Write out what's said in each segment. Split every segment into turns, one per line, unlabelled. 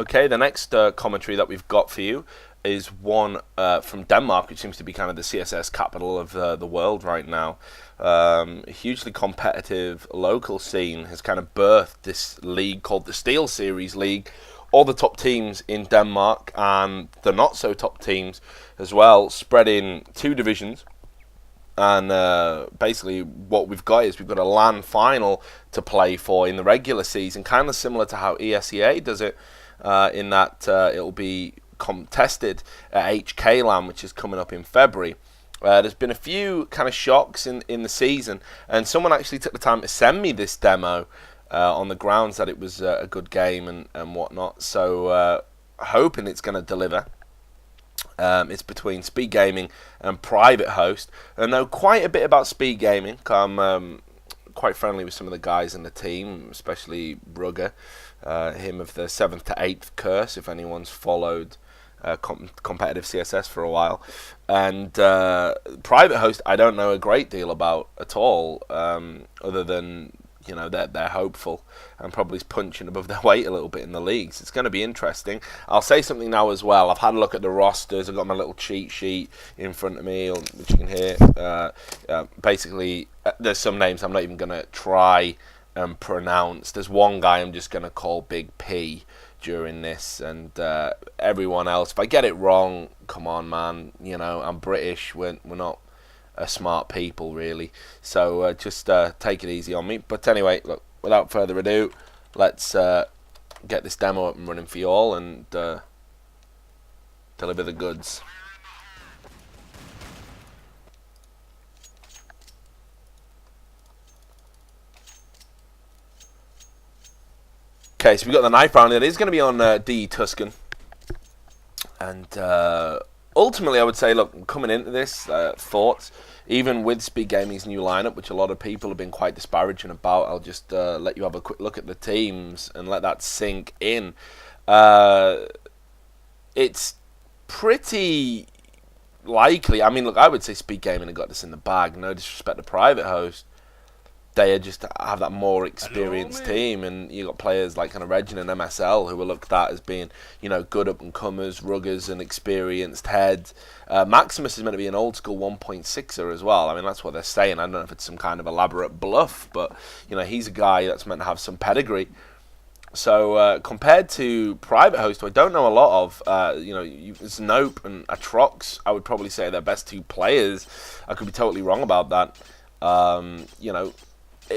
Okay, the next commentary that we've got for you is one from Denmark, which seems to be kind of the CSS capital of the world right now. A hugely competitive local scene has kind of birthed this league called the SteelSeries League. All the top teams in Denmark and the not-so-top teams as well, spread in 2 divisions. And basically what we've got is we've got a LAN final to play for in the regular season, kind of similar to how ESEA does it, in that it'll be contested at HK LAN, which is coming up in February. There's been a few kind of shocks in the season, and someone actually took the time to send me this demo on the grounds that it was a good game and whatnot. So hoping it's going to deliver. It's between SpeedGaming and PrivatHost. I know quite a bit about SpeedGaming. I'm quite friendly with some of the guys in the team, especially Rugger, him of the 7th to 8th curse, if anyone's followed competitive CSS for a while. And PrivatHost I don't know a great deal about at all, other than, you know, they're hopeful and probably punching above their weight a little bit in the leagues. It's going to be interesting. I'll say something now as well. I've had a look at the rosters. I've got my little cheat sheet in front of me, which you can hear. Basically, there's some names I'm not even going to try and pronounce. There's one guy I'm just going to call Big P during this, and everyone else, if I get it wrong, come on, man. You know, I'm British. We're not smart people, really, so just take it easy on me. But anyway, look, without further ado, let's get this demo up and running for you all and deliver the goods. Okay, so we've got the knife round. It is going to be on D Tuscan, and ultimately, I would say, look, coming into this, thoughts, even with SpeedGaming's new lineup, which a lot of people have been quite disparaging about, I'll just let you have a quick look at the teams and let that sink in. It's pretty likely, I mean, look, I would say SpeedGaming have got this in the bag. No disrespect to PrivatHost. They just have that more experienced team, and you got players like kind of Regin and MSL who are looked at as being, you know, good up and comers, ruggers, and experienced heads. Maximus is meant to be an old school 1.6er as well. I mean, that's what they're saying. I don't know if it's some kind of elaborate bluff, but you know, he's a guy that's meant to have some pedigree. So compared to PrivatHost, who I don't know a lot of, you know, Znope and Atrox, I would probably say they're best 2 players. I could be totally wrong about that. You know.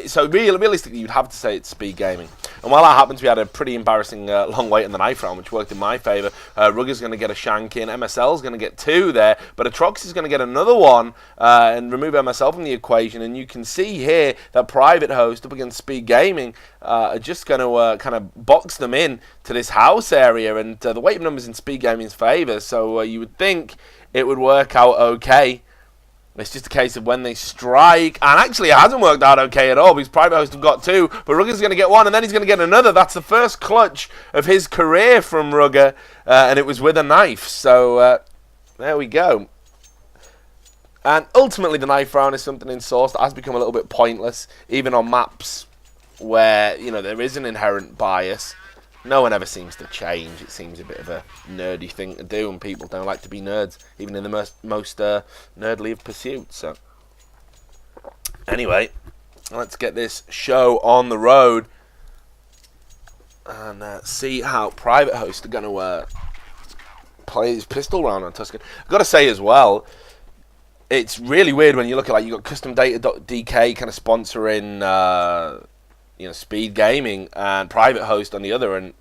So realistically, you'd have to say it's SpeedGaming. And while that happens, we had a pretty embarrassing long wait in the knife round, which worked in my favour. Rugger's going to get a shank in. MSL's going to get 2 there. But Atrox is going to get another one and remove MSL from the equation. And you can see here that PrivatHost up against SpeedGaming are just going to kind of box them in to this house area. And the weight of numbers in SpeedGaming's favour. So you would think it would work out okay. It's just a case of when they strike, and actually it hasn't worked out okay at all because PrivatHost have got 2, but Rugger's going to get 1, and then he's going to get another. That's the first clutch of his career from Rugger, and it was with a knife. So there we go. And ultimately the knife round is something in Source that has become a little bit pointless, even on maps where, you know, there is an inherent bias. No one ever seems to change. It seems a bit of a nerdy thing to do, and people don't like to be nerds, even in the most nerdly of pursuits. So, anyway, let's get this show on the road and see how PrivatHost are going to play his pistol round on Tuscan. I've got to say as well, it's really weird when you look at, like, you got CustomData.dk kind of sponsoring you know, SpeedGaming and PrivatHost on the other, and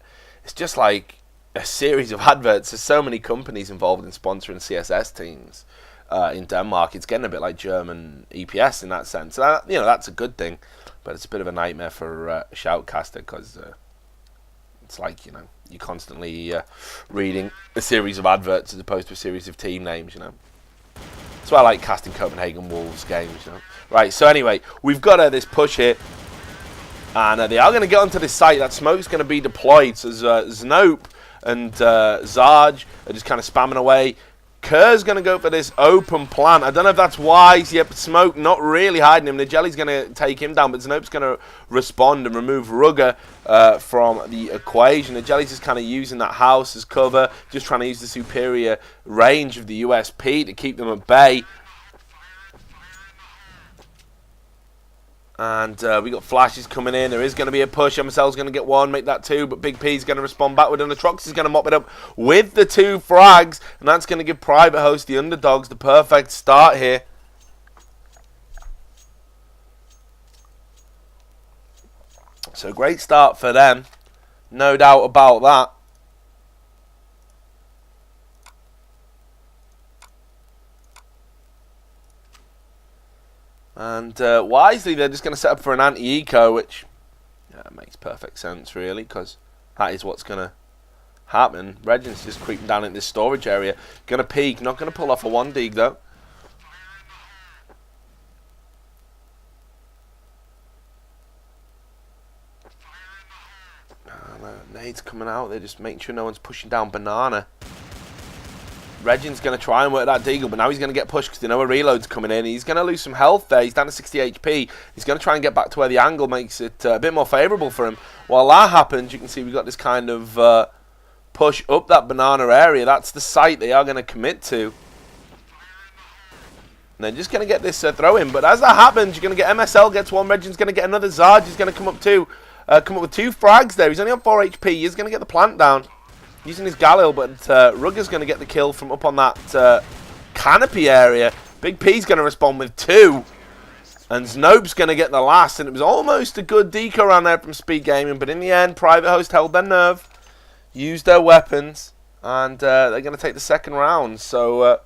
it's just like a series of adverts. There's so many companies involved in sponsoring CSS teams in Denmark. It's getting a bit like German EPS in that sense. You know, that's a good thing, but it's a bit of a nightmare for Shoutcaster because it's like, you know, you're constantly reading a series of adverts as opposed to a series of team names, you know. That's why I like casting Copenhagen Wolves games, you know. Right, so anyway, we've got this push here. And they are going to get onto this site. That smoke's going to be deployed. So Znope and Zarge are just kind of spamming away. Kerr's going to go for this open plant. I don't know if that's wise. Yep, Smoke not really hiding him. Nijelli's going to take him down, but Snope's going to respond and remove Rugger from the equation. Nijelli's just kind of using that house as cover, just trying to use the superior range of the USP to keep them at bay. And we got flashes coming in. There is going to be a push. MSL's going to get one, make that two, but Big P's going to respond backward, and the Trox is going to mop it up with the 2 frags, and that's going to give PrivatHost, the underdogs, the perfect start here. So great start for them, no doubt about that. And wisely, they're just going to set up for an anti-eco, which makes perfect sense, really, because that is what's going to happen. Regin's just creeping down in this storage area. Going to peek, not going to pull off a 1-dig, though. Nade's coming out. They're just making sure no one's pushing down Banana. Regin's going to try and work that deagle, but now he's going to get pushed because they know a reload's coming in. He's going to lose some health there. He's down to 60 HP. He's going to try and get back to where the angle makes it a bit more favourable for him. While that happens, you can see we've got this kind of push up that Banana area. That's the site they are going to commit to. And they're just going to get this throw in. But as that happens, you're going to get MSL gets one. Regin's going to get another. Zarge is going to come up with 2 frags there. He's only on 4 HP. He's going to get the plant down using his Galil, but Rugger's going to get the kill from up on that canopy area. Big P's going to respond with 2. And Snope's going to get the last. And it was almost a good deco around there from SpeedGaming, but in the end, PrivatHost held their nerve, used their weapons, and they're going to take the second round. So I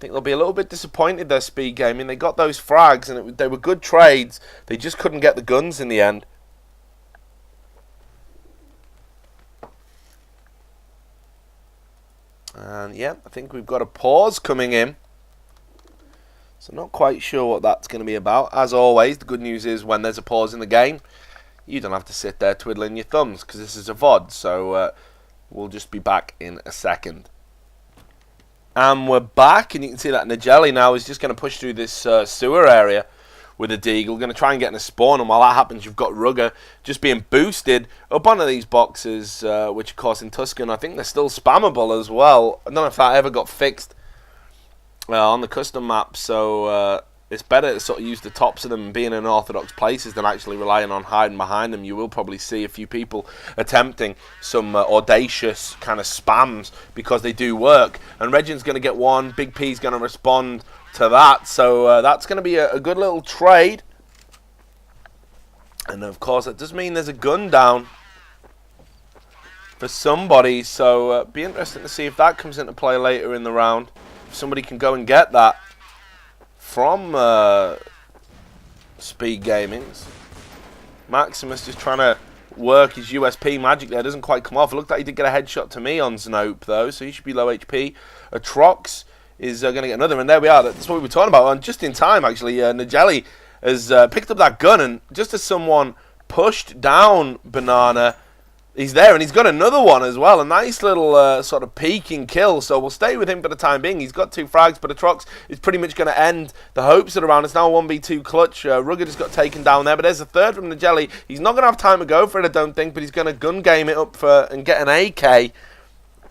think they'll be a little bit disappointed there, SpeedGaming. They got those frags, and they were good trades. They just couldn't get the guns in the end. And yeah, I think we've got a pause coming in. So not quite sure what that's going to be about. As always, the good news is when there's a pause in the game, you don't have to sit there twiddling your thumbs because this is a VoD. So we'll just be back in a second. And we're back, and you can see that Nijelli now is just going to push through this sewer area with a deagle. Going to try and get in a spawn, and while that happens, you've got Rugger just being boosted up onto these boxes, which of course in Tuscan, I think they're still spammable as well. I don't know if that ever got fixed on the custom map, so it's better to sort of use the tops of them and be in unorthodox places than actually relying on hiding behind them. You will probably see a few people attempting some audacious kind of spams because they do work. And Regin's going to get one, Big P's going to respond to that, so that's going to be a good little trade. And of course that does mean there's a gun down for somebody, so be interesting to see if that comes into play later in the round. If somebody can go and get that from SpeedGaming's. Maximus just trying to work his USP magic there, doesn't quite come off. It looked like he did get a headshot to me on Snope though, so he should be low HP. Atrox is going to get another, and there we are. That's what we were talking about. And just in time, actually, Nijelli has picked up that gun, and just as someone pushed down Banana, he's there, and he's got another one as well. A nice little sort of peeking kill, so we'll stay with him for the time being. He's got 2 frags, but Atrox is pretty much going to end the hopes of the round. It's now a 1v2 clutch. Rugger just got taken down there, but there's a third from Nijelli. He's not going to have time to go for it, I don't think, but he's going to gun game it up and get an AK.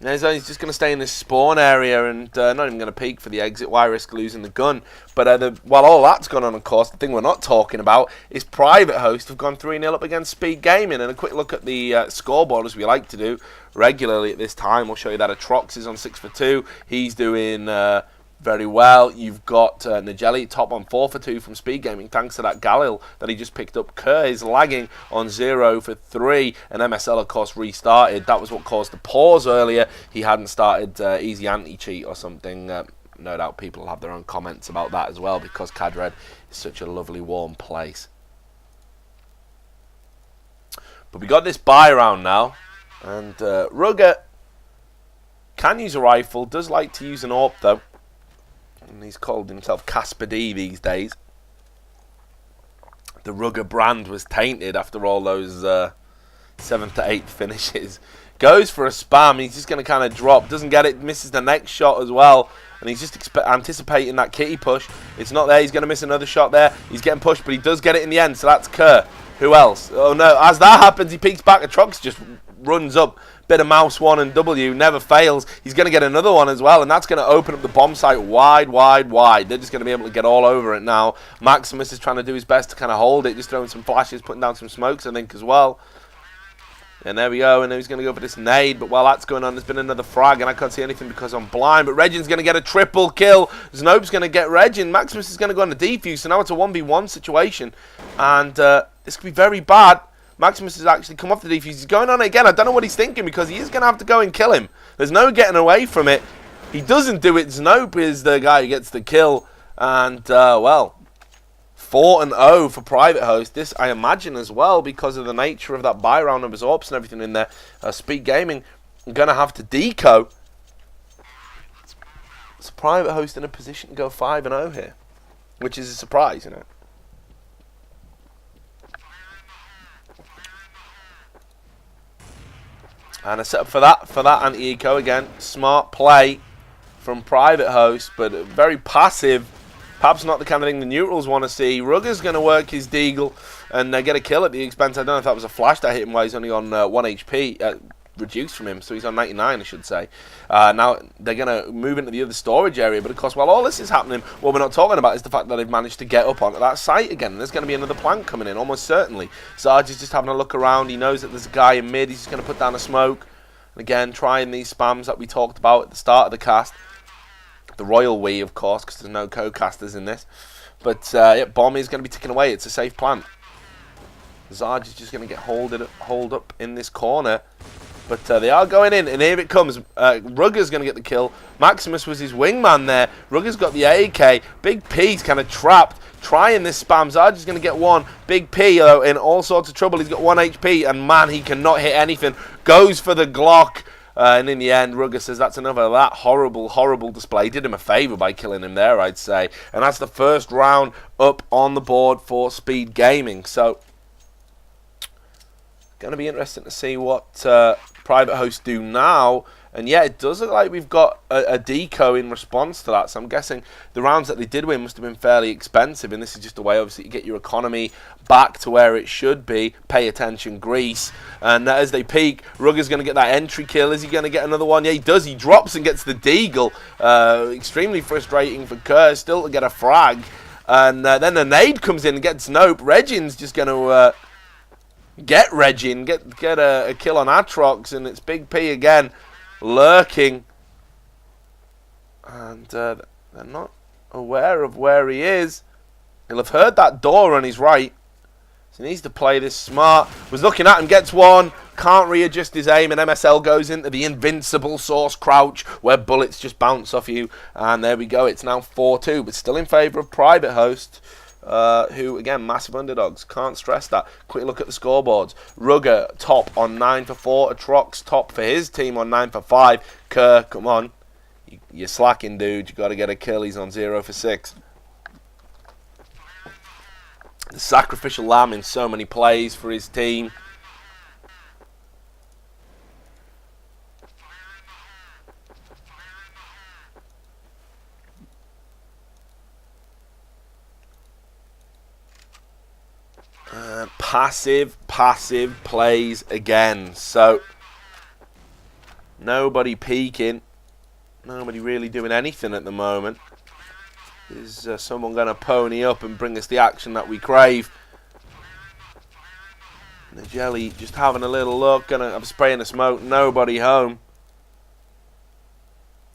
He's just going to stay in this spawn area and not even going to peek for the exit. Why risk losing the gun? But while all that's gone on, of course, the thing we're not talking about is PrivatHost have gone 3-0 up against SpeedGaming. And a quick look at the scoreboard, as we like to do regularly at this time. We'll show you that Atrox is on 6 for 2. He's doing very well. You've got Nijelli top on 4 for 2 from SpeedGaming, thanks to that Galil that he just picked up. Kerr is lagging on 0 for 3, and MSL, of course, restarted. That was what caused the pause earlier. He hadn't started easy anti-cheat or something. No doubt people will have their own comments about that as well, because Cadred is such a lovely, warm place. But we got this buy round now, and Rugger can use a rifle, does like to use an AWP though. And he's called himself Casper D these days. The Rugger brand was tainted after all those 7th to 8th finishes Goes for a spam. He's just going to kind of drop. Doesn't get it. Misses the next shot as well. And he's just anticipating that kitty push. It's not there. He's going to miss another shot there. He's getting pushed, but he does get it in the end. So that's Kerr. Who else? Oh, no. As that happens, he peeks back. Atrox just runs up. Bit of mouse 1 and W. Never fails. He's going to get another one as well. And that's going to open up the bomb site wide, wide, wide. They're just going to be able to get all over it now. Maximus is trying to do his best to kind of hold it. Just throwing some flashes, putting down some smokes, I think, as well. And there we go, and he's going to go for this nade, but while that's going on, there's been another frag, and I can't see anything because I'm blind, but Regin's going to get a triple kill. Znope's going to get Regin. Maximus is going to go on the defuse, so now it's a 1v1 situation, and this could be very bad. Maximus has actually come off the defuse. He's going on it again. I don't know what he's thinking, because he is going to have to go and kill him. There's no getting away from it. He doesn't do it. Znope is the guy who gets the kill, and, well, 4-0 for PrivatHost. This, I imagine, as well, because of the nature of that buy round numbers, AWPs and everything in there. SpeedGaming going to have to deco. So PrivatHost in a position to go 5-0 here, which is a surprise, you know. And a setup for that anti-eco again. Smart play from PrivatHost, but very passive. Perhaps not the kind of thing the neutrals want to see. Rugger's going to work his deagle and get a kill at the expense. I don't know if that was a flash that hit him while he's only on 1 HP, reduced from him, so he's on 99, I should say. Now they're going to move into the other storage area, but of course, while all this is happening, what we're not talking about is the fact that they've managed to get up onto that site again. And there's going to be another plank coming in, almost certainly. Sarge is just having a look around. He knows that there's a guy in mid. He's just going to put down a smoke. And again, trying these spams that we talked about at the start of the cast. The royal we, of course, because there's no co-casters in this. But, yeah, bomb is going to be ticking away. It's a safe plant. Zarge is just going to get hold up in this corner. But they are going in, and here it comes. Rugger's going to get the kill. Maximus was his wingman there. Rugger's got the AK. Big P's kind of trapped, trying this spam. Zarge is going to get one. Big P, though, in all sorts of trouble. He's got 1 HP, and, man, he cannot hit anything. Goes for the Glock. And in the end, Rugger says that's enough of that horrible, horrible display. Did him a favour by killing him there, I'd say. And that's the first round up on the board for SpeedGaming. So, going to be interesting to see what PrivatHost do now. And yeah, it does look like we've got a deco in response to that. So I'm guessing the rounds that they did win must have been fairly expensive. And this is just a way, obviously, to get your economy back to where it should be. Pay attention, Greece. And as they peak, Rugger's going to get that entry kill. Is he going to get another one? Yeah, he does. He drops and gets the deagle. Extremely frustrating for Kerr still to get a frag. And then the nade comes in and gets Nope. Regin's just going to get Regin, get a kill on Atrox. And it's Big P again. Lurking, and they're not aware of where he is. He'll have heard that door on his right, so he needs to play this smart. Was looking at him, gets one, can't readjust his aim, and MSL goes into the invincible source crouch where bullets just bounce off you, and there we go. It's now 4-2, but still in favour of PrivatHost. Who, again, massive underdogs. Can't stress that. Quick look at the scoreboards. Rugger top on 9 for 4. Atrox top for his team on 9 for 5. Kerr, come on. You're slacking, dude. you got to get a kill. He's on 0 for 6. The sacrificial lamb in so many plays for his team. Passive plays again. So, nobody peeking. Nobody really doing anything at the moment. Is someone going to pony up and bring us the action that we crave? The Jelly just having a little look. I'm spraying the smoke. Nobody home.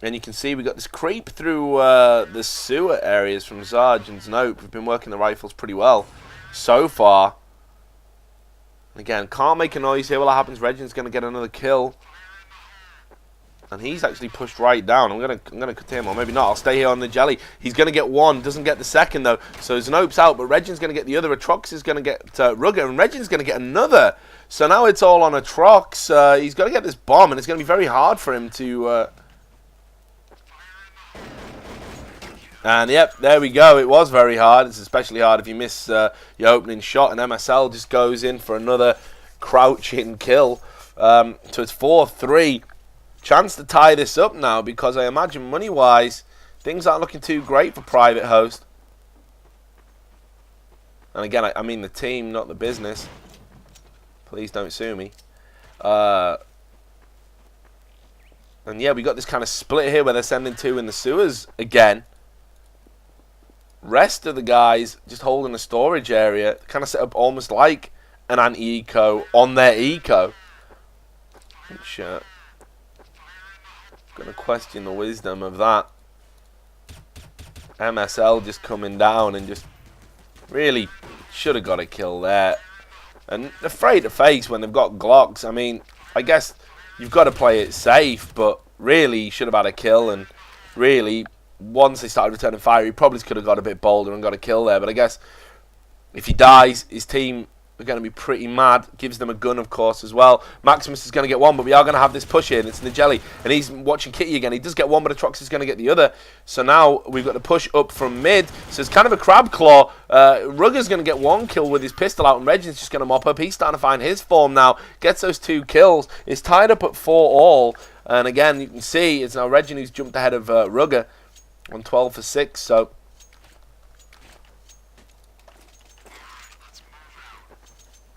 And you can see we got this creep through the sewer areas from Zarge and Nope. We've been working the rifles pretty well so far. Again, can't make a noise here. Well, that happens. Regin's going to get another kill. And he's actually pushed right down. I'm gonna cut him, or maybe not. I'll stay here on the Jelly. He's going to get one. Doesn't get the second, though. So Znope's out, but Regin's going to get the other. Atrox is going to get Rugger, and Regin's going to get another. So now it's all on Atrox. He's got to get this bomb, and it's going to be very hard for him to... And yep, there we go. It was very hard. It's especially hard if you miss your opening shot, and MSL just goes in for another crouching kill. So it's 4-3. Chance to tie this up now, because I imagine money-wise, things aren't looking too great for PrivatHost. And again, I mean the team, not the business. Please don't sue me. And yeah, we got this kind of split here where they're sending 2 in the sewers again. Rest of the guys just holding the storage area, kind of set up almost like an anti-eco on their eco. Which, gonna question the wisdom of that. MSL just coming down and just really should have got a kill there. And afraid to face when they've got Glocks. I mean, I guess you've got to play it safe, but really, he should have had a kill. And really, once they started returning fire, he probably could have got a bit bolder and got a kill there. But I guess if he dies, his team are going to be pretty mad. Gives them a gun, of course, as well. Maximus is going to get one, but we are going to have this push in. It's Nigeli, and he's watching Kitty again. He does get one, but Atrox is going to get the other. So now we've got to push up from mid. So it's kind of a crab claw. Rugger's going to get one kill with his pistol out, and Regin's just going to mop up. He's starting to find his form now. Gets those 2 kills. It's tied up at 4-all. And again, you can see it's now Regin who's jumped ahead of Rugger on 12 for 6. So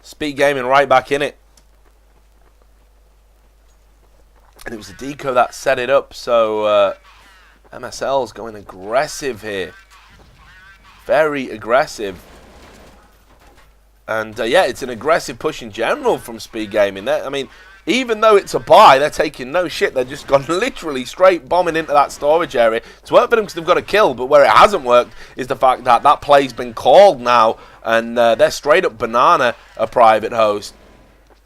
SpeedGaming right back in it. And it was the deco that set it up. So MSL's going aggressive here. Very aggressive. And yeah, it's an aggressive push in general from SpeedGaming. I mean, even though it's a buy, they're taking no shit. They're just gone literally straight bombing into that storage area. It's worked for them because they've got a kill, but where it hasn't worked is the fact that that play's been called now, and they're straight up banana a PrivatHost.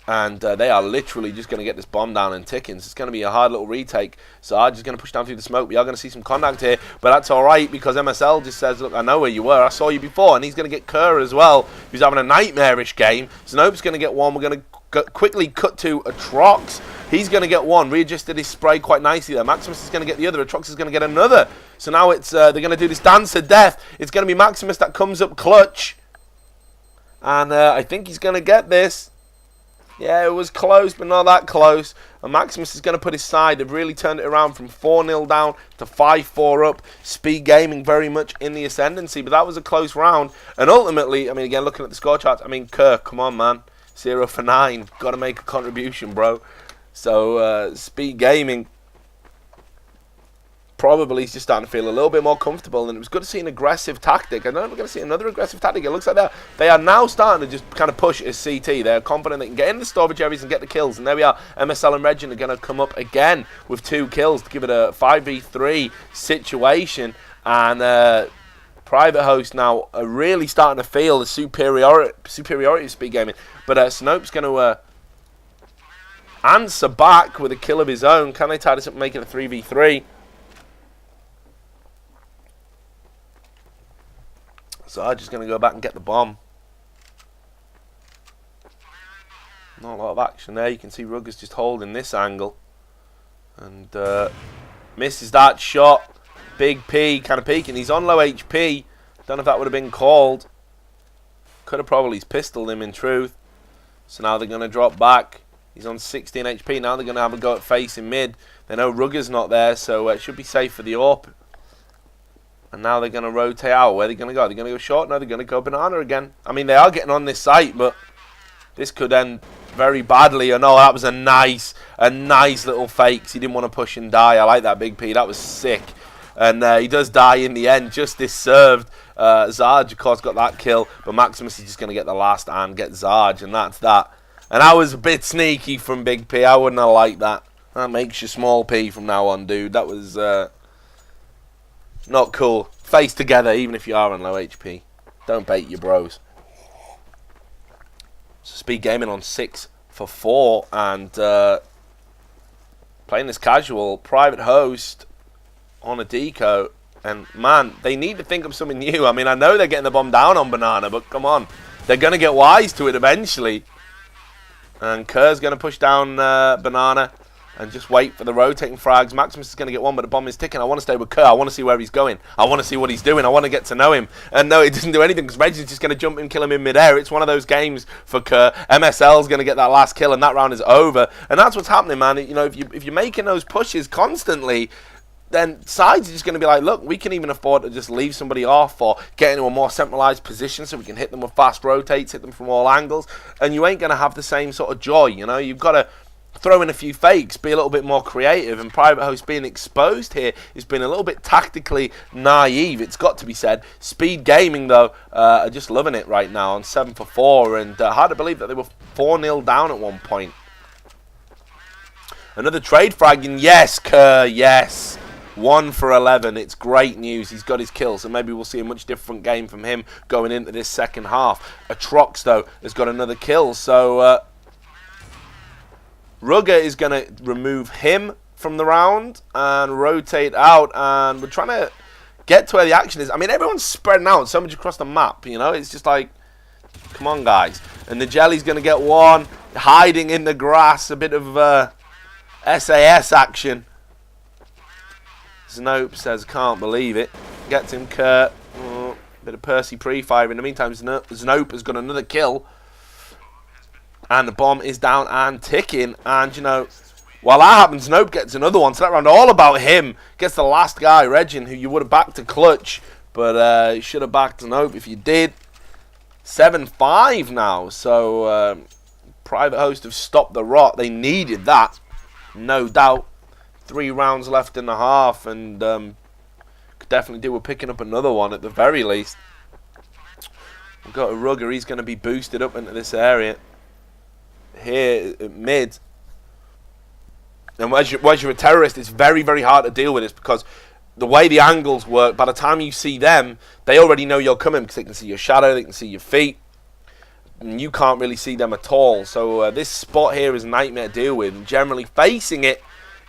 And they are literally just going to get this bomb down and ticking. So it's going to be a hard little retake. Sarge is going to push down through the smoke. We are going to see some contact here. But that's all right, because MSL just says, look, I know where you were. I saw you before. And he's going to get Kerr as well, who's having a nightmarish game. Snope's going to get one. We're going to quickly cut to Atrox. He's going to get one. Readjusted his spray quite nicely there. Maximus is going to get the other. Atrox is going to get another. So now it's they're going to do this dance of death. It's going to be Maximus that comes up clutch. And I think he's going to get this. Yeah, it was close, but not that close. And Maximus is going to put his side. They've really turned it around from 4-0 down to 5-4 up. SpeedGaming very much in the ascendancy, but that was a close round. And ultimately, I mean, again, looking at the score charts, I mean, Kirk, come on, man. 0 for 9. Got to make a contribution, bro. So, SpeedGaming probably is just starting to feel a little bit more comfortable, and it was good to see an aggressive tactic. I don't know if we're going to see another aggressive tactic. It looks like they are now starting to just kind of push as CT. They're confident they can get in the storage areas and get the kills, and there we are. MSL and Regin are going to come up again with 2 kills to give it a 5v3 situation, and PrivatHost now are really starting to feel the superiority of SpeedGaming, but Snope's going to answer back with a kill of his own. Can they tie this up and make it a 3v3? Sarge is going to go back and get the bomb. Not a lot of action there. You can see Rugger's just holding this angle. And misses that shot. Big P kind of peeking. He's on low HP. Don't know if that would have been called. Could have probably pistoled him in truth. So now they're going to drop back. He's on 16 HP. Now they're going to have a go at facing mid. They know Rugger's not there, so it should be safe for the AWP. And now they're going to rotate out. Where are they going to go? They're going to go short? No, they're going to go banana again. I mean, they are getting on this site, but this could end very badly. Oh, no, that was a nice little fake. He didn't want to push and die. I like that, Big P. That was sick. And he does die in the end. Justice served. Zarge, of course, got that kill. But Maximus is just going to get the last and get Zarge. And that's that. And that was a bit sneaky from Big P. I wouldn't have liked that. That makes you small P from now on, dude. That was not cool. Face together, even if you are on low HP. Don't bait your bros. So SpeedGaming on 6 for 4. And playing this casual. PrivatHost on a deco. And, man, they need to think of something new. I mean, I know they're getting the bomb down on Banana, but come on. They're going to get wise to it eventually. And Kerr's going to push down Banana. and just wait for the rotating frags. Maximus is going to get one, but the bomb is ticking. I want to stay with Kerr. I want to see where he's going. I want to see what he's doing. I want to get to know him. And no, he doesn't do anything because Reggie's just going to jump and kill him in midair. It's one of those games for Kerr. MSL's going to get that last kill, and that round is over. And that's what's happening, man. You know, if you're making those pushes constantly, then sides are just going to be like, look, we can even afford to just leave somebody off or get into a more centralized position so we can hit them with fast rotates, hit them from all angles, and you ain't going to have the same sort of joy, you know. You've got to throw in a few fakes, be a little bit more creative, and PrivatHost being exposed here has been a little bit tactically naive, it's got to be said. SpeedGaming, though, are just loving it right now on 7 for 4, and hard to believe that they were 4-0 down at one point. Another trade frag, and yes, Kerr, yes. 1 for 11. It's great news. He's got his kill, so maybe we'll see a much different game from him going into this second half. Atrox, though, has got another kill, so Rugger is going to remove him from the round and rotate out, and we're trying to get to where the action is. I mean, everyone's spreading out so much across the map, you know. It's just like, come on, guys. And the Jelly's going to get one, hiding in the grass, a bit of SAS action. Znope says, can't believe it. Gets him Kurt. Oh, bit of Percy pre-fire. In the meantime, Znope has got another kill. And the bomb is down and ticking. And, you know, while that happens, Znope gets another one. So that round all about him. Gets the last guy, Regin, who you would have backed to clutch. But you should have backed Znope if you did. 7-5 now. So PrivatHost have stopped the rot. They needed that. No doubt. 3 rounds left in the half, and could definitely do with picking up another one at the very least. We've got a Rugger. He's going to be boosted up into this area here at mid. And as you're a terrorist, it's very, very hard to deal with this because the way the angles work, by the time you see them, they already know you're coming because they can see your shadow, they can see your feet, and you can't really see them at all. So this spot here is a nightmare to deal with, and generally facing it,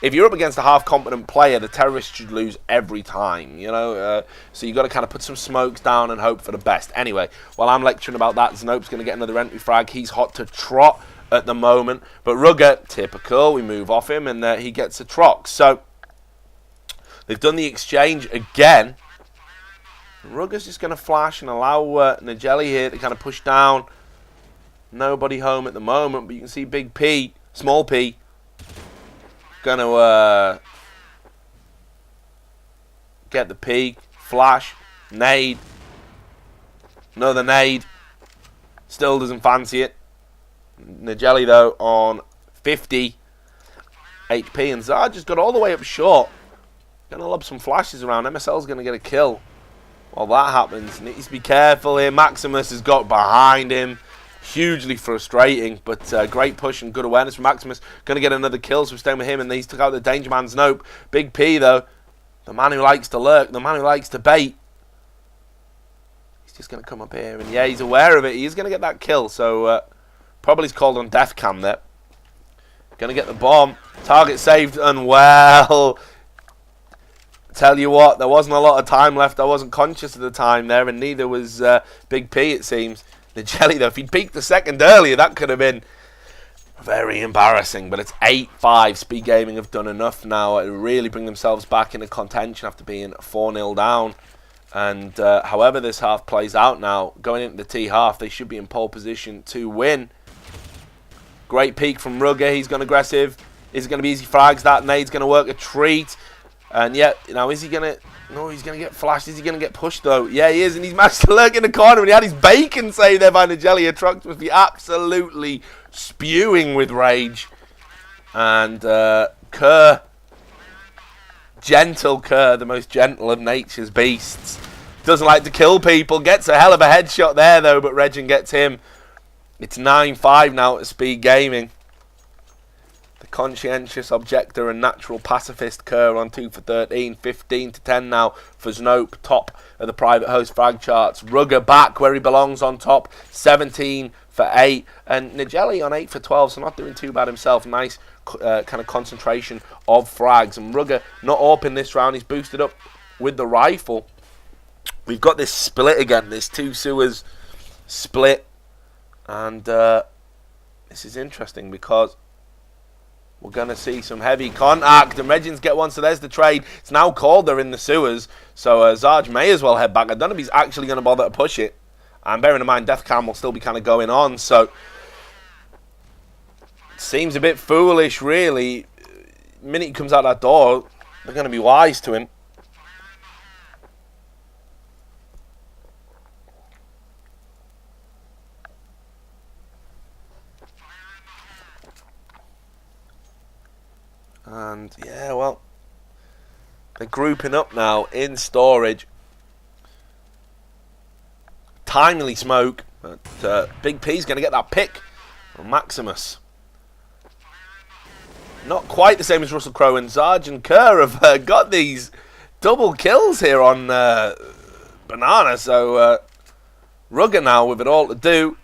if you're up against a half-competent player, the terrorist should lose every time, you know. So you've got to kind of put some smokes down and hope for the best. Anyway, while I'm lecturing about that, Znope's going to get another entry frag. He's hot to trot at the moment. But Rugger, typical, we move off him, and he gets a Trox. So they've done the exchange again. Rugger's just going to flash and allow Nigeli here to kind of push down. Nobody home at the moment, but you can see Big P, Small P, gonna get the P, flash, nade, another nade, still doesn't fancy it. Nigeli though on 50 HP, and Zard just got all the way up short. Gonna lob some flashes around. MSL's gonna get a kill. While that happens, needs to be careful here. Maximus has got behind him. Hugely frustrating, but great push and good awareness from Maximus. Going to get another kill, so we're staying with him, and he's took out the Danger Man Znope. Big P, though, the man who likes to lurk, the man who likes to bait. He's just going to come up here, and yeah, he's aware of it. He's going to get that kill, so probably he's called on death cam there. Going to get the bomb. Target saved unwell. Tell you what, there wasn't a lot of time left. I wasn't conscious of the time there, and neither was Big P, it seems. The Jelly, though, if he'd peaked a second earlier, that could have been very embarrassing. But it's 8-5. SpeedGaming have done enough now to really bring themselves back into contention after being 4-0 down. And however this half plays out now, going into the T half, they should be in pole position to win. Great peak from Rugger. He's gone aggressive. Is it going to be easy frags? That nade's going to work a treat. And yet, you know, is he going to... No, he's going to get flashed. Is he going to get pushed, though? Yeah, he is, and he's managed to lurk in the corner, and he had his bacon save there by Nigeli. Atrox must be absolutely spewing with rage. And Kerr, gentle Kerr, the most gentle of nature's beasts, doesn't like to kill people, gets a hell of a headshot there, though, but Regin gets him. It's 9-5 now at SpeedGaming. Conscientious objector and natural pacifist Kerr on 2 for 13, 15 to 10 now for Znope, top of the PrivatHost frag charts. Rugger back where he belongs on top, 17 for 8, and Nigeli on 8 for 12, so not doing too bad himself. Nice kind of concentration of frags, and Rugger not up in this round. He's boosted up with the rifle. We've got this split again, this 2 sewers split, and this is interesting because We're going to see some heavy contact, and Regins get one, so there's the trade. It's now called they're in the sewers, so Zarge may as well head back. I don't know if he's actually going to bother to push it. And bearing in mind, Death Cam will still be kind of going on, so it seems a bit foolish, really. The minute he comes out that door, they're going to be wise to him. And, yeah, well, they're grouping up now in storage. Timely smoke, but Big P's going to get that pick from Maximus. Not quite the same as Russell Crowe, and Zarge and Kerr have got these double kills here on Banana, so Rugger now with it all to do.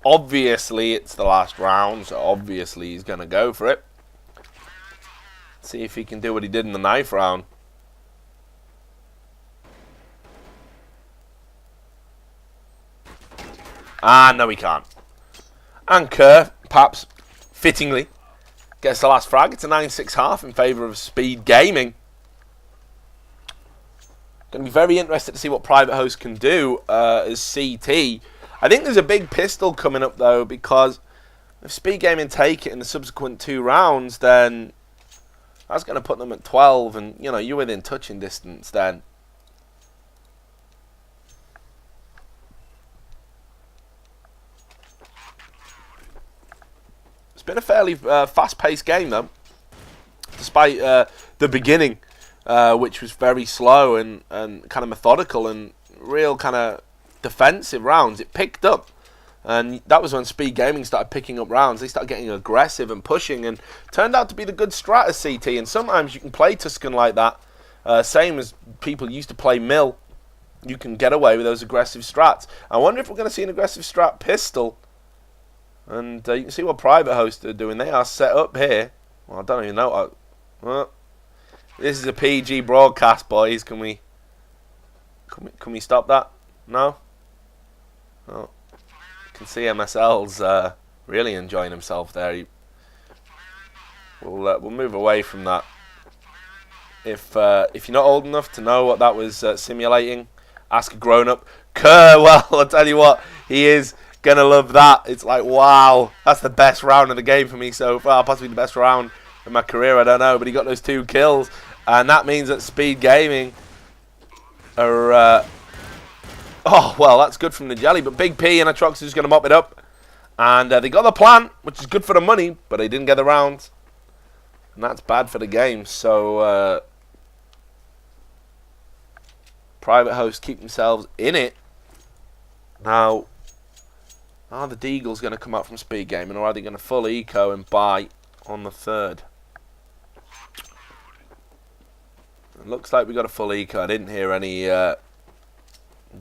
Obviously, it's the last round, so obviously he's going to go for it. See if he can do what he did in the knife round. Ah, no he can't. And Kerr, perhaps fittingly, gets the last frag. It's a 9-6 half in favour of Speed Gaming. Going to be very interested to see what PrivatHost can do as CT. I think there's a big pistol coming up, though, because if Speed Gaming take it in the subsequent 2 rounds, then that's going to put them at 12, and, you know, you're within touching distance then. It's been a fairly fast-paced game, though, despite the beginning, which was very slow and kind of methodical and real kind of defensive rounds. It picked up. And that was when Speed Gaming started picking up rounds. They started getting aggressive and pushing, and turned out to be the good strat as CT. And sometimes you can play Tuscan like that, same as people used to play Mill. You can get away with those aggressive strats. I wonder if we're going to see an aggressive strat pistol. And you can see what PrivatHost are doing. They are set up here. Well, I don't even know. This is a PG broadcast, boys. Can we stop that? No? Oh. Can see MSL's really enjoying himself there. We'll move away from that. If you're not old enough to know what that was simulating, ask a grown-up. Kerr, well, I'll tell you what, he is gonna love that. It's like, wow, that's the best round of the game for me so far, possibly the best round in my career, I don't know, but he got those 2 kills, and that means that Speed Gaming are oh, well, that's good from the jelly, but Big P and Atrox is just going to mop it up. And they got the plant, which is good for the money, but they didn't get the round. And that's bad for the game. So, PrivatHost keep themselves in it. Now, are the Deagles going to come out from Speed Gaming, or are they going to full eco and buy on the 3rd? It looks like we got a full eco. I didn't hear any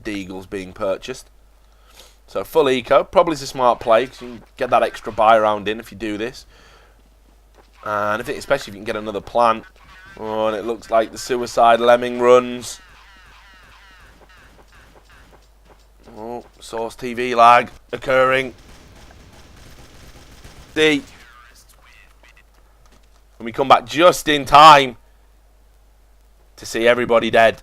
Deagles being purchased. So full eco probably is a smart play, because you can get that extra buy round in if you do this. And especially if you can get another plant. Oh, and it looks like the suicide lemming runs. Oh, Source TV lag occurring. D. And we come back just in time to see everybody dead.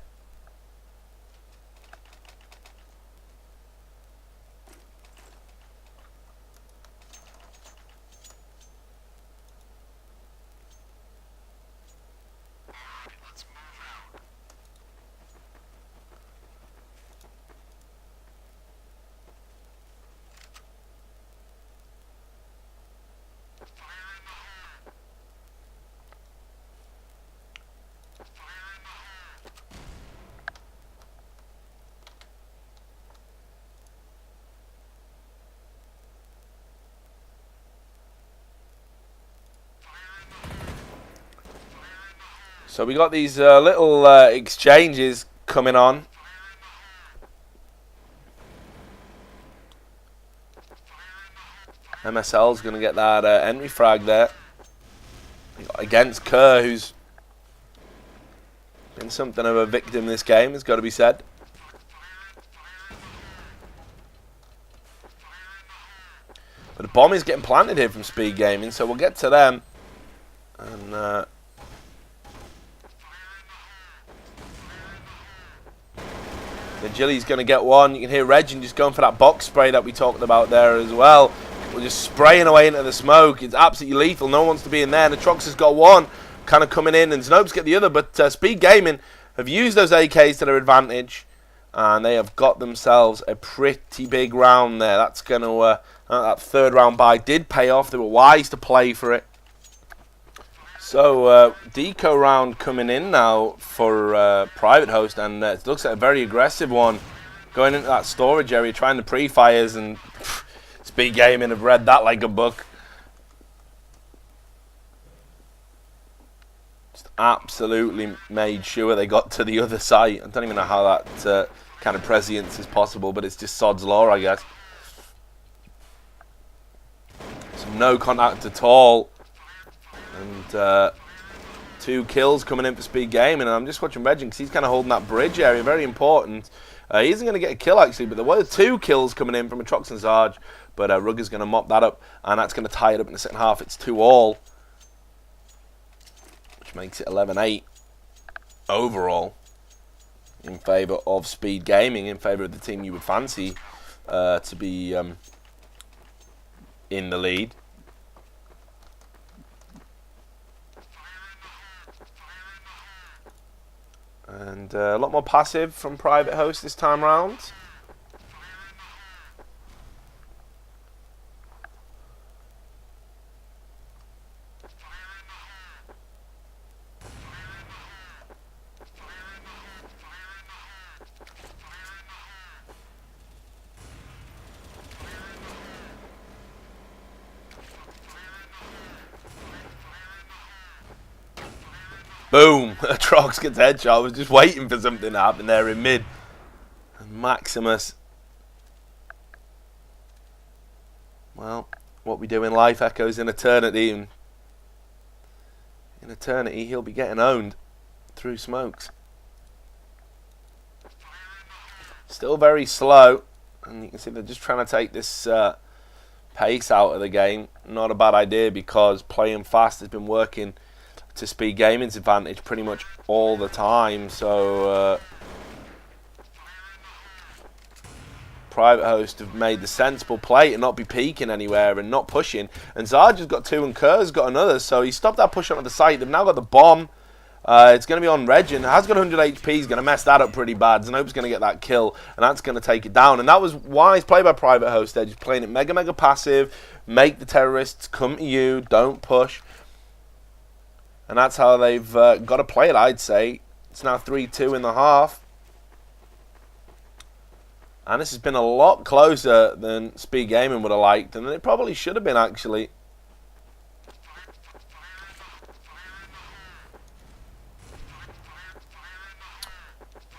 So we got these little exchanges coming on. MSL's going to get that entry frag there against Kerr, who's been something of a victim this game, has got to be said. But the bomb is getting planted here from Speed Gaming, so we'll get to them. And the Jilly's going to get one. You can hear Regin just going for that box spray that we talked about there as well. We're just spraying away into the smoke. It's absolutely lethal. No one wants to be in there. And Atrox has got one kind of coming in, and Snopes get the other. But Speed Gaming have used those AKs to their advantage, and they have got themselves a pretty big round there. That's going to that third round buy did pay off. They were wise to play for it. So deco round coming in now for PrivatHost, and it looks like a very aggressive one going into that storage area, trying the pre-fires, and Speed Gaming have read that like a book. Just absolutely made sure they got to the other site. I don't even know how that kind of prescience is possible, but it's just sod's law, I guess. So no contact at all. And 2 kills coming in for Speed Gaming. And I'm just watching Regin because he's kind of holding that bridge area. Very important. He isn't going to get a kill, actually, but there were 2 kills coming in from Atrox and Zarge. But Rugger's going to mop that up, and that's going to tie it up in the second half. It's 2-all, which makes it 11-8 overall in favour of Speed Gaming, in favour of the team you would fancy to be in the lead. And a lot more passive from PrivatHost this time round. Boom! Atrox gets headshot. I was just waiting for something to happen there in mid. And Maximus. Well, what we do in life echoes in eternity. And in eternity, he'll be getting owned through smokes. Still very slow. And you can see they're just trying to take this pace out of the game. Not a bad idea, because playing fast has been working to Speed Gaming's advantage pretty much all the time. So PrivatHost have made the sensible play to not be peeking anywhere and not pushing. And Zarge has got 2 and Kerr's got another, so he stopped that push onto the site. They've now got the bomb. It's going to be on Regin. Has got 100 HP. He's going to mess that up pretty bad. Zanope's going to get that kill, and that's going to take it down. And that was wise play by PrivatHost. They're just playing it mega passive. Make the terrorists come to you. Don't push. And that's how they've got to play it, I'd say. It's now 3-2 in the half. And this has been a lot closer than Speed Gaming would have liked. And it probably should have been, actually.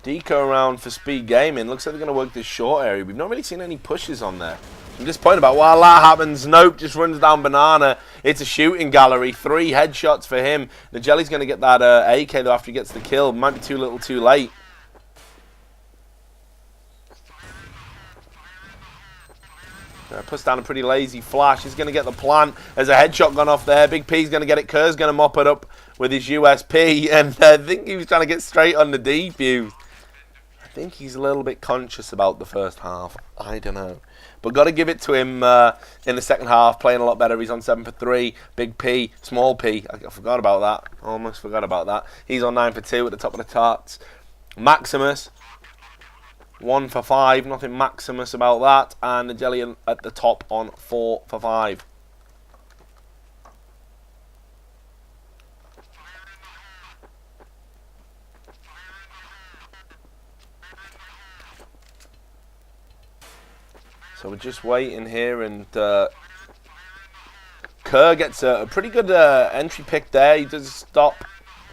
Deco around for Speed Gaming. Looks like they're going to work this short area. We've not really seen any pushes on there. I'm disappointed about while that happens. Nope, just runs down Banana. It's a shooting gallery. 3 headshots for him. The Jelly's going to get that AK though after he gets the kill. Might be too little too late. Puts down a pretty lazy flash. He's going to get the plant. There's a headshot gone off there. Big P's going to get it. Kerr's going to mop it up with his USP. And I think he was trying to get straight on the defuse. I think he's a little bit conscious about the first half. I don't know. But got to give it to him in the second half, playing a lot better. He's on 7 for 3. Big P, small P. I forgot about that. Almost forgot about that. He's on 9 for 2 at the top of the charts. Maximus, 1 for 5. Nothing Maximus about that. And the Jelly at the top on 4 for 5. So we're just waiting here, and Kerr gets a pretty good entry pick there. He does stop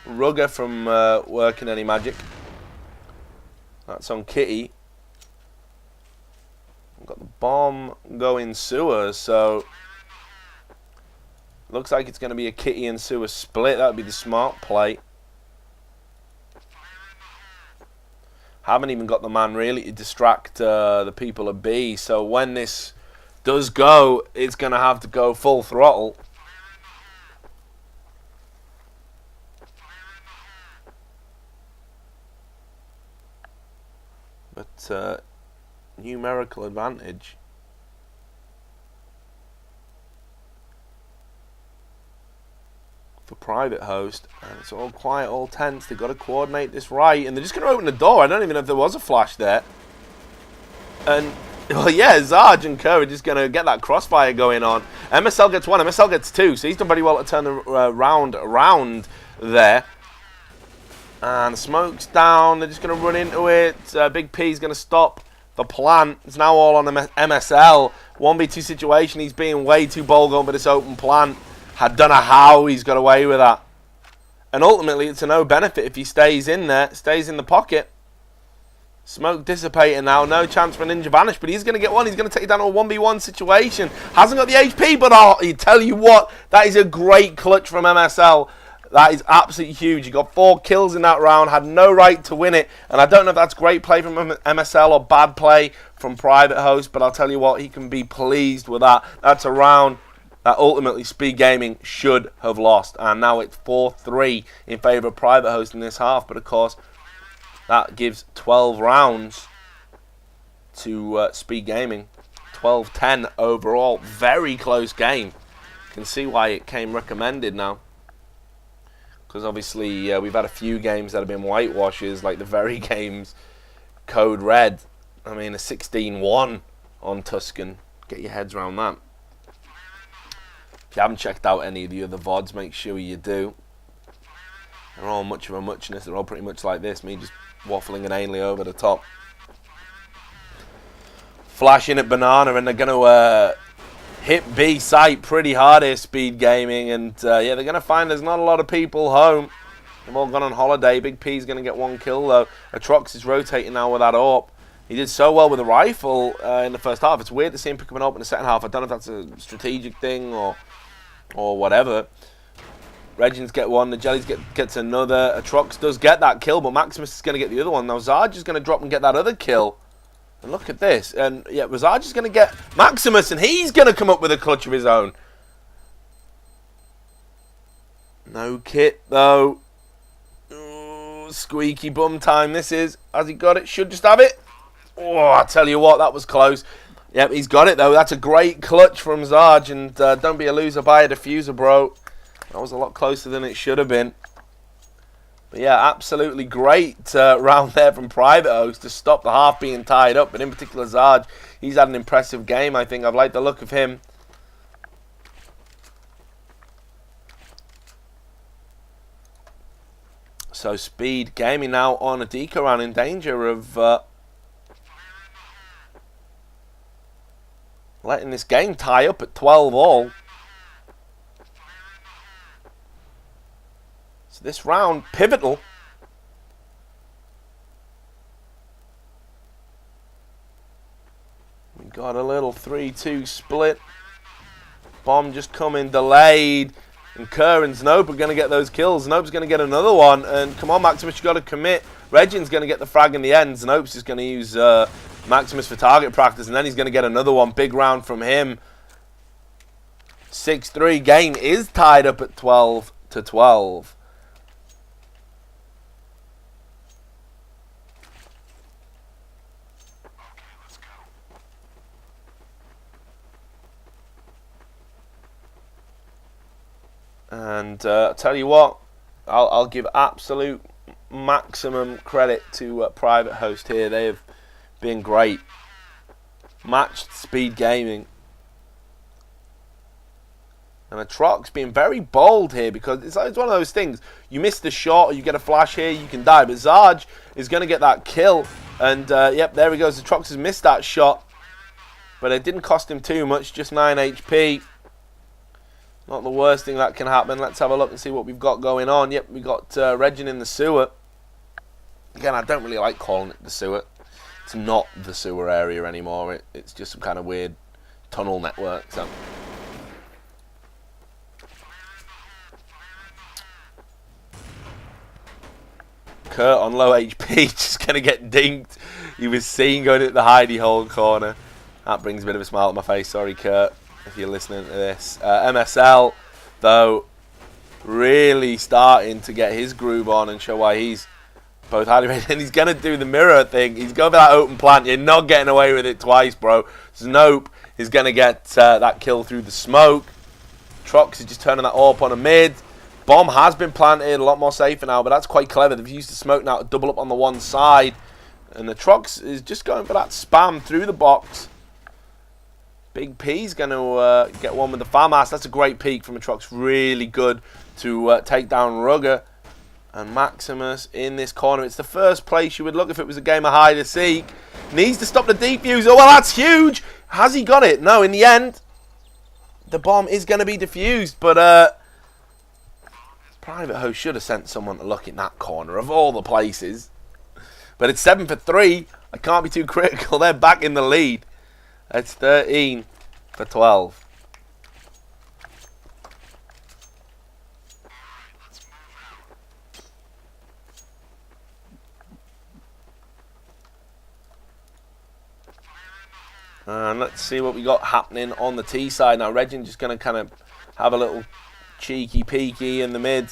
Rugger from working any magic. That's on Kitty. We've got the bomb going sewer, so looks like it's going to be a Kitty and sewer split. That would be the smart play. Haven't even got the man really to distract the people of B. So when this does go, it's going to have to go full throttle. at numerical advantage. For PrivatHost, and it's all quiet, all tense. They've got to coordinate this right, and they're just going to open the door. I don't even know if there was a flash there. And, well, yeah, Zarge and Kerr are just going to get that crossfire going on. MSL gets one, MSL gets two, so he's done very well to turn the round around there. And smoke's down, they're just going to run into it. Big P's going to stop the plant. It's now all on MSL. 1v2 situation, he's being way too bold going for this open plant. I don't know how he's got away with that. And ultimately, it's a no benefit if he stays in there, stays in the pocket. Smoke dissipating now. No chance for Ninja Vanish, but he's going to get one. He's going to take it down to a 1v1 situation. Hasn't got the HP, but I tell you what, that is a great clutch from MSL. That is absolutely huge. He got 4 kills in that round, had no right to win it. And I don't know if that's great play from MSL or bad play from PrivatHost, but I'll tell you what, he can be pleased with that. That's a round that ultimately Speed Gaming should have lost. And now it's 4-3 in favour of PrivatHost in this half. But of course, that gives 12 rounds to Speed Gaming. 12-10 overall. Very close game. You can see why it came recommended now. Because obviously we've had a few games that have been whitewashes, like the very games Code Red. I mean, a 16-1 on Tuscan. Get your heads around that. If you haven't checked out any of the other VoDs, make sure you do. They're all much of a muchness. They're all pretty much like this. Me just waffling inanely over the top. Flashing at Banana, and they're going to hit B site pretty hard here, Speed Gaming. And yeah, they're going to find there's not a lot of people home. They've all gone on holiday. Big P's going to get 1 kill, though. Atrox is rotating now with that AWP. He did so well with the rifle in the first half. It's weird to see him pick up an AWP in the second half. I don't know if that's a strategic thing or whatever. Regins get one, the Jellies gets another. Atrox does get that kill, but Maximus is going to get the other one. Now Zarge is going to drop and get that other kill. And look at this. And yeah, Zarge is going to get Maximus, and he's going to come up with a clutch of his own. No kit, though. Ooh, squeaky bum time this is. Has he got it? Should just have it. Oh, I tell you what, that was close. Yep, he's got it, though. That's a great clutch from Zarge. And don't be a loser, buy a diffuser, bro. That was a lot closer than it should have been. But yeah, absolutely great round there from PrivatHost to stop the half being tied up. But in particular, Zarge, he's had an impressive game, I think. I've liked the look of him. So Speed Gaming now on a deco round, in danger of letting this game tie up at 12 all. So this round, pivotal. We got a little 3-2 split. Bomb just coming delayed. And Kerr and Znope are going to get those kills. Znope's going to get another one. And come on, Maximus, you've got to commit. Regin's going to get the frag in the end. Znope's just going to use Maximus for target practice. And then he's going to get another one. Big round from him. 6-3. Game is tied up at 12-12. And I'll tell you what, I'll give absolute maximum credit to PrivatHost here. They have been great. Matched Speed Gaming. And Atrox being very bold here, because it's one of those things. You miss the shot or you get a flash here, you can die. But Zarge is going to get that kill. And yep, there he goes. Atrox has missed that shot. But it didn't cost him too much, just 9 HP. Not the worst thing that can happen. Let's have a look and see what we've got going on. Yep, we got Regin in the sewer. Again, I don't really like calling it the sewer. It's not the sewer area anymore. It's just some kind of weird tunnel network. So. Kurt on low HP, just going to get dinked. He was seen going at the hidey hole corner. That brings a bit of a smile to my face. Sorry, Kurt, if you're listening to this. MSL, though, really starting to get his groove on and show why he's Both highly rated. And he's going to do the mirror thing. He's going for that open plant. You're not getting away with it twice, bro. Snope is going to get that kill through the smoke. Trox is just turning that up on a mid. Bomb has been planted. A lot more safer now, but that's quite clever. They've used the smoke now to double up on the one side. And the Trox is just going for that spam through the box. Big P's going to get one with the farmhouse. That's a great peek from a Trox. Really good to take down Rugger. And Maximus in this corner. It's the first place you would look if it was a game of hide and seek. Needs to stop the defuse. Oh, well, that's huge. Has he got it? No, in the end, the bomb is going to be defused. But PrivatHost should have sent someone to look in that corner of all the places. But it's 7 for 3. I can't be too critical. They're back in the lead. It's 13 for 12. And let's see what we got happening on the T side. Now, Regin just going to kind of have a little cheeky peeky in the mid.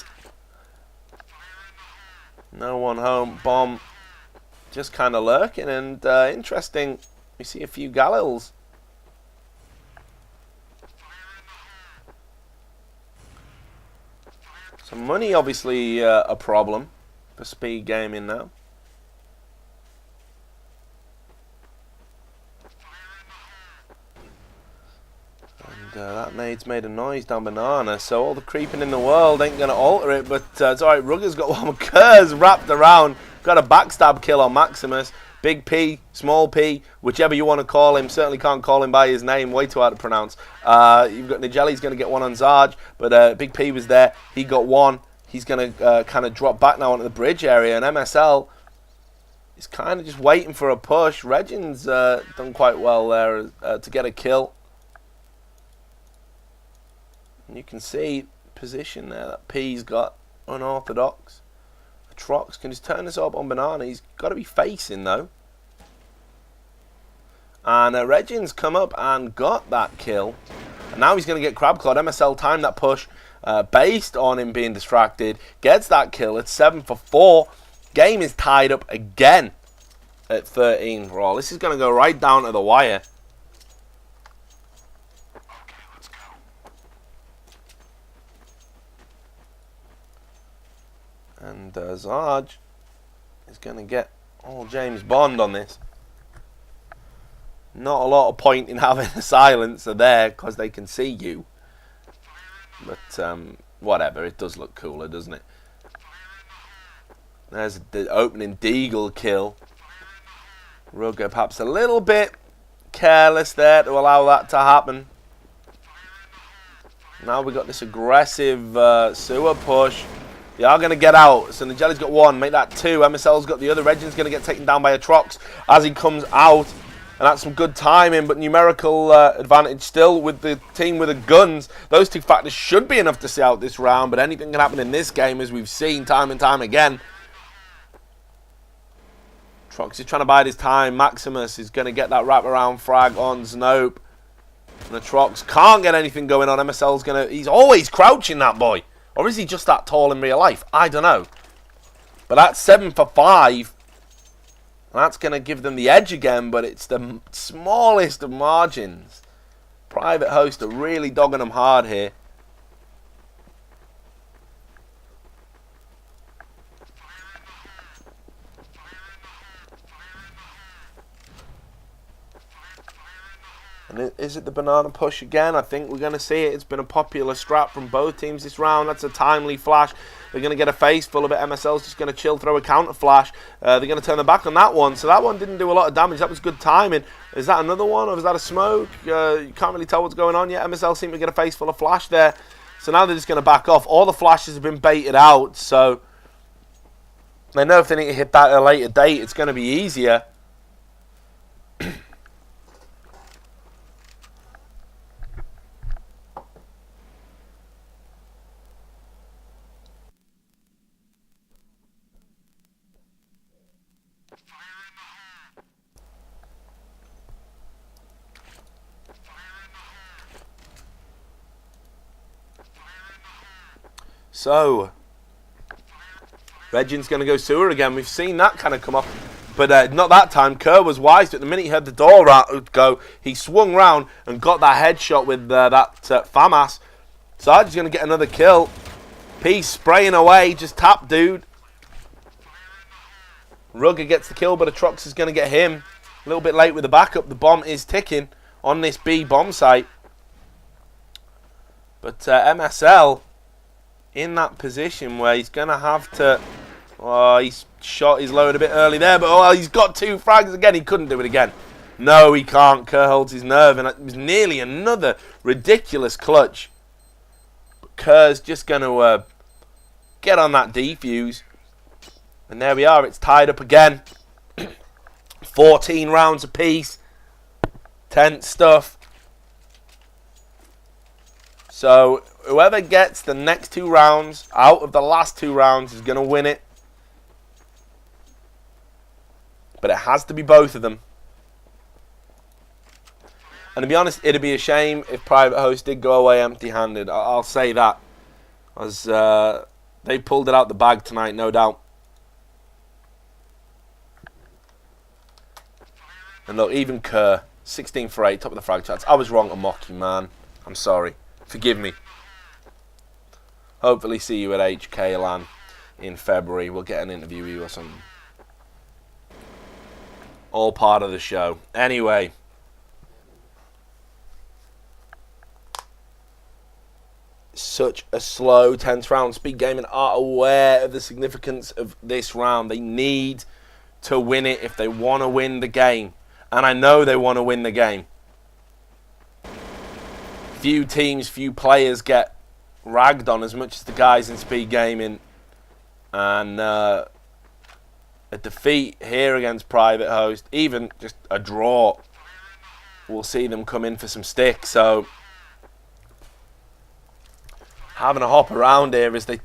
No one home. Bomb just kind of lurking. And interesting, we see a few Galils. So money, obviously, a problem for SpeedGaming now. That nade's made a noise down Banana, so all the creeping in the world ain't going to alter it, but it's alright. Rugger's got one. Kerr's wrapped around, got a backstab kill on Maximus. Big P, small P, whichever you want to call him. Certainly can't call him by his name, way too hard to pronounce. You've got Nigeli's going to get one on Zarge, but Big P was there. He got one. He's going to kind of drop back now onto the bridge area, and MSL is kind of just waiting for a push. Regin's done quite well there to get a kill. And you can see position there that P's got unorthodox. Trox can just turn this up on Banana. He's got to be facing though. And Regin's come up and got that kill. And now he's going to get Crab Clawed. MSL timed that push based on him being distracted. Gets that kill. It's 7 for 4. Game is tied up again at 13 for all. This is going to go right down to the wire. And Zarge is going to get all James Bond on this. Not a lot of point in having a silencer there because they can see you. But whatever, it does look cooler, doesn't it? There's the opening Deagle kill. Rugger perhaps a little bit careless there to allow that to happen. Now we've got this aggressive sewer push. They are going to get out. So Nigeli's got one. Make that 2. MSL's got the other. Regin's going to get taken down by a Trox as he comes out. And that's some good timing. But numerical advantage still with the team with the guns. Those two factors should be enough to see out this round. But anything can happen in this game, as we've seen time and time again. Trox is trying to bide his time. Maximus is going to get that wraparound frag on Snope. And the Trox can't get anything going on. MSL's going to... He's always crouching, that boy. Or is he just that tall in real life? I don't know. But that's 7 for 5. That's going to give them the edge again, but it's the smallest of margins. PrivatHost are really dogging them hard here. And is it the banana push again? I think we're going to see it. It's been a popular strat from both teams this round. That's a timely flash. They're going to get a face full of it. MSL's just going to chill, throw a counter flash. They're going to turn their back on that one. So that one didn't do a lot of damage. That was good timing. Is that another one, or is that a smoke? You can't really tell what's going on yet. MSL seem to get a face full of flash there. So now they're just going to back off. All the flashes have been baited out. So they know if they need to hit that at a later date, it's going to be easier. So, Regin's going to go sewer again. We've seen that kind of come off. But not that time. Kerr was wise. At the minute he heard the door go, he swung round and got that headshot with that FAMAS. Sarge is going to get another kill. P spraying away. Just tap, dude. Rugger gets the kill, but Atrox is going to get him. A little bit late with the backup. The bomb is ticking on this B bomb site. But MSL in that position where he's going to have to... Oh, he's shot his load a bit early there, but oh, he's got 2 frags again. He couldn't do it again. No, he can't. Kerr holds his nerve, and it was nearly another ridiculous clutch. But Kerr's just going to get on that defuse. And there we are. It's tied up again. 14 rounds apiece. Tense stuff. So whoever gets the next 2 rounds out of the last 2 rounds is going to win it. But it has to be both of them. And to be honest, it'd be a shame if PrivatHost did go away empty-handed. I'll say that. As they pulled it out the bag tonight, no doubt. And look, even Kerr, 16 for 8, top of the frag charts. I was wrong to mock you, man. I'm sorry. Forgive me. Hopefully see you at HK LAN in February. We'll get an interview with you or something. All part of the show. Anyway. Such a slow, tense round. SpeedGaming are aware of the significance of this round. They need to win it if they want to win the game. And I know they want to win the game. Few teams, few players get ragged on as much as the guys in SpeedGaming. And a defeat here against PrivatHost, even just a draw, we'll see them come in for some stick. So having a hop around here as they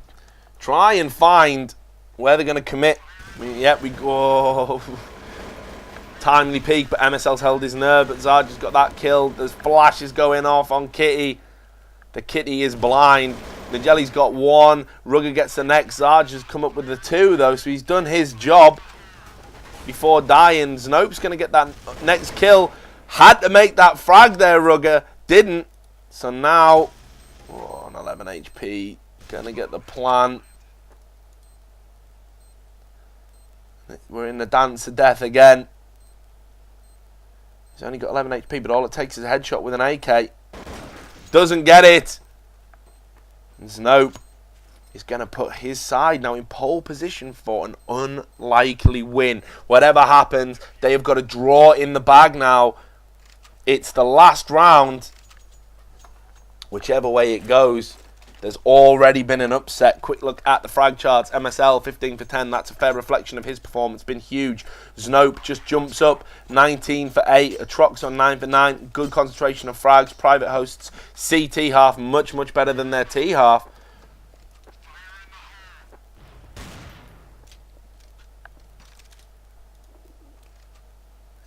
try and find where they're going to commit. I mean, yeah, we go... Timely peek, but MSL's held his nerve, but Zarge has got that kill. There's flashes going off on Kitty. The Kitty is blind. Nigelli's got 1. Rugger gets the next. Zarge has come up with the 2, though, so he's done his job before dying. Znope's going to get that next kill. Had to make that frag there, Rugger. Didn't. So now, on 11 HP, going to get the plant. We're in the dance of death again. He's only got 11 HP, but all it takes is a headshot with an AK. Doesn't get it. And Znope is going to put his side now in pole position for an unlikely win. Whatever happens, they have got a draw in the bag now. It's the last round. Whichever way it goes, there's already been an upset. Quick look at the frag charts. MSL 15 for 10. That's a fair reflection of his performance. Been huge. Znope just jumps up 19 for 8. Atrox on 9 for 9. Good concentration of frags. PrivatHost's CT half much better than their T half.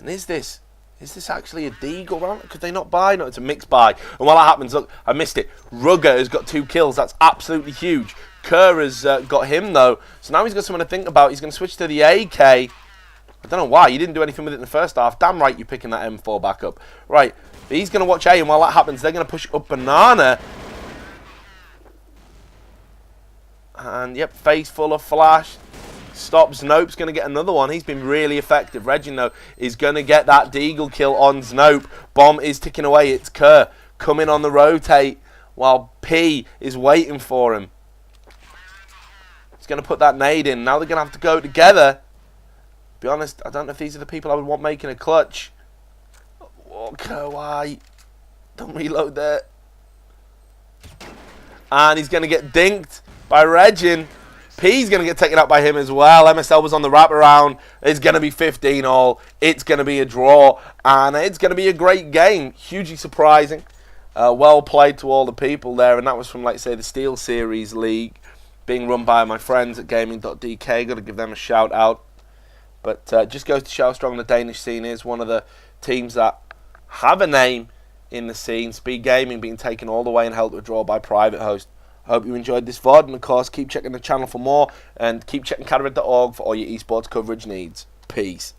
And is this actually a deagle round? Could they not buy? No, it's a mixed buy. And while that happens, look, I missed it. Rugger has got 2 kills. That's absolutely huge. Kerr has got him, though. So now he's got someone to think about. He's going to switch to the AK. I don't know why. You didn't do anything with it in the first half. Damn right you're picking that M4 back up. Right. But he's going to watch A, and while that happens, they're going to push up Banana. And, yep, face full of flash. Stops. Znope's going to get another one. He's been really effective. Regino is going to get that deagle kill on Znope. Bomb is ticking away. It's Kerr coming on the rotate while P is waiting for him. He's going to put that nade in. Now they're going to have to go together. Be honest, I don't know if these are the people I would want making a clutch. Oh, Kerr, why? Don't reload there. And he's going to get dinked by Regin. P's going to get taken out by him as well. MSL was on the wraparound. It's going to be 15 all. It's going to be a draw. And it's going to be a great game. Hugely surprising. Well played to all the people there. And that was from, like, say, the SteelSeries League being run by my friends at gaming.dk. Got to give them a shout out. But just goes to show how strong the Danish scene is. One of the teams that have a name in the scene. SpeedGaming being taken all the way and held to a draw by PrivatHost. I hope you enjoyed this VOD, and of course, keep checking the channel for more, and keep checking Cadrid.org for all your esports coverage needs. Peace.